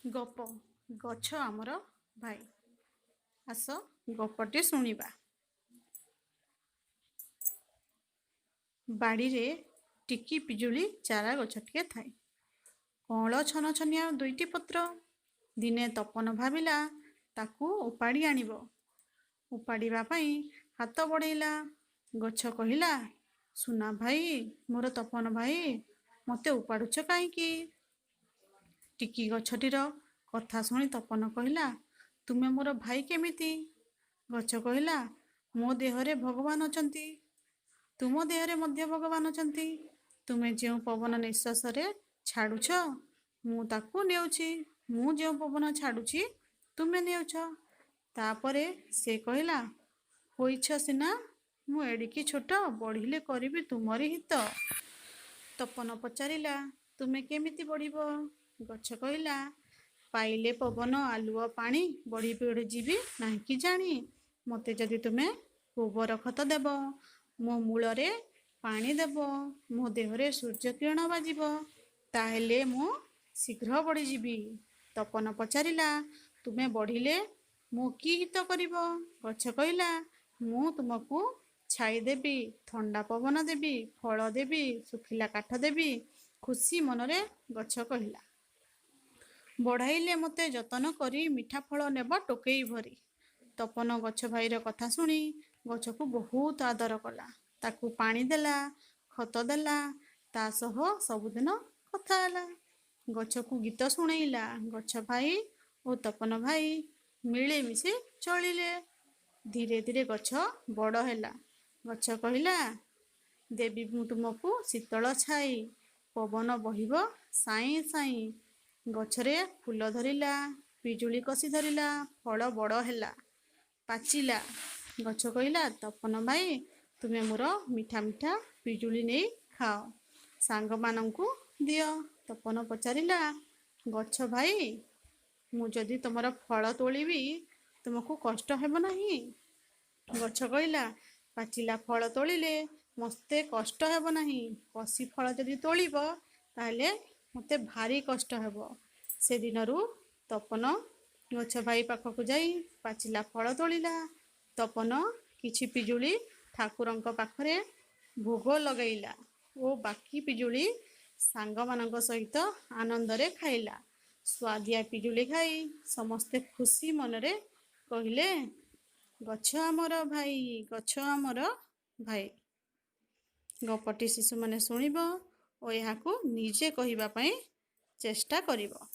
ଗପ ଗଛ ଆମର ଭାଇ। ଆସ ଗପଟି ଶୁଣିବା। ବାଡ଼ିରେ ଟିକି ପିଜୁଳି ଚାରା ଗଛଟିଏ ଥାଏ। କଅଁଳ ଛନଛନିଆ ଦୁଇଟି ପତ୍ର। ଦିନେ ତପନ ଭାବିଲା ତାକୁ ଉପାଡ଼ି ଆଣିବ। ଉପାଡ଼ିବା ପାଇଁ ହାତ ବଢ଼େଇଲା। ଗଛ କହିଲା, ସୁନା ଭାଇ, ମୋର ତପନ ଭାଇ, ମୋତେ ଉପାଡୁଛ କାହିଁକି? ଟିକି ଗଛଟିର କଥା ଶୁଣି ତପନ କହିଲା, ତୁମେ ମୋର ଭାଇ କେମିତି? ଗଛ କହିଲା, ମୋ ଦେହରେ ଭଗବାନ ଅଛନ୍ତି। ତୁମ ଦେହରେ ମଧ୍ୟ ଭଗବାନ ଅଛନ୍ତି। ତୁମେ ଯେଉଁ ପବନ ନିଶ୍ୱାସରେ ଛାଡୁଛ, ମୁଁ ତାକୁ ନେଉଛି। ମୁଁ ଯେଉଁ ପବନ ଛାଡୁଛି, ତୁମେ ନେଉଛ। ତାପରେ ସେ କହିଲା, ହୋଇଛ ସିନା, ମୁଁ ଏଡ଼ିକି ଛୋଟ, ବଢ଼ିଲେ କରିବି ତୁମରି ହିତ। ତପନ ପଚାରିଲା, ତୁମେ କେମିତି ବଢ଼ିବ? ଗଛ କହିଲା, ପାଇଲେ ପବନ, ଆଲୁଅ, ପାଣି, ବଢ଼ି ବଢ଼ି ଯିବି ନାହିଁକି ଜାଣି। ମୋତେ ଯଦି ତୁମେ ଗୋବର ଖତ ଦେବ, ମୋ ମୂଳରେ ପାଣି ଦେବ, ମୋ ଦେହରେ ସୂର୍ଯ୍ୟ କିରଣ ବାଜିବ, ତାହେଲେ ମୁଁ ଶୀଘ୍ର ବଢ଼ିଯିବି। ତପନ ପଚାରିଲା, ତୁମେ ବଢ଼ିଲେ ମୁଁ କି ହିତ କରିବ? ଗଛ କହିଲା, ମୁଁ ତୁମକୁ ଛାଇ ଦେବି, ଥଣ୍ଡା ପବନ ଦେବି, ଫଳ ଦେବି, ଶୁଖିଲା କାଠ ଦେବି। ଖୁସି ମନରେ ଗଛ କହିଲା, ବଢ଼ାଇଲେ ମୋତେ ଯତନ କରି ମିଠା ଫଳ ନେବ ଟୋକେଇ ଭରି। ତପନ ଗଛ ଭାଇର କଥା ଶୁଣି ଗଛକୁ ବହୁତ ଆଦର କଲା। ତାକୁ ପାଣି ଦେଲା, ଖତ ଦେଲା, ତା ସହ ସବୁଦିନ କଥା ହେଲା। ଗଛକୁ ଗୀତ ଶୁଣେଇଲା। ଗଛ ଭାଇ ଓ ତପନ ଭାଇ ମିଳିମିଶି ଚଳିଲେ। ଧୀରେ ଧୀରେ ଗଛ ବଡ଼ ହେଲା। ଗଛ କହିଲା, ଦେବି ମୁଁ ତୁମକୁ ଶୀତଳ ଛାଇ, ପବନ ବହିବ ସାଇଁ ସାଇଁ। ଗଛରେ ଫୁଲ ଧରିଲା, ପିଜୁଳି କଷି ଧରିଲା, ଫଳ ବଡ଼ ହେଲା, ପାଚିଲା। ଗଛ କହିଲା, ତପନ ଭାଇ, ତୁମେ ମୋର ମିଠା ମିଠା ପିଜୁଳି ନେଇ ଖାଅ, ସାଙ୍ଗମାନଙ୍କୁ ଦିଅ। ତପନ ପଚାରିଲା, ଗଛ ଭାଇ, ମୁଁ ଯଦି ତୁମର ଫଳ ତୋଳିବି, ତୁମକୁ କଷ୍ଟ ହେବ ନାହିଁ? ଗଛ କହିଲା, ପାଚିଲା ଫଳ ତୋଳିଲେ ମୋତେ କଷ୍ଟ ହେବ ନାହିଁ। କଷି ଫଳ ଯଦି ତୋଳିବ, ତାହେଲେ ମୋତେ ଭାରି କଷ୍ଟ ହେବ। ସେଦିନରୁ ତପନ ଗଛ ଭାଇ ପାଖକୁ ଯାଇ ପାଚିଲା ଫଳ ତୋଳିଲା। ତପନ କିଛି ପିଜୁଳି ଠାକୁରଙ୍କ ପାଖରେ ଭୋଗ ଲଗାଇଲା ଓ ବାକି ପିଜୁଳି ସାଙ୍ଗମାନଙ୍କ ସହିତ ଆନନ୍ଦରେ ଖାଇଲା। ସୁଆଦିଆ ପିଜୁଳି ଖାଇ ସମସ୍ତେ ଖୁସି ମନରେ କହିଲେ, ଗଛ ଆମର ଭାଇ, ଗଛ ଆମର ଭାଇ। ଗପଟି ଶିଶୁମାନେ ଶୁଣିବ ଓ ଏହାକୁ ନିଜେ କହିବା ପାଇଁ ଚେଷ୍ଟା କରିବ।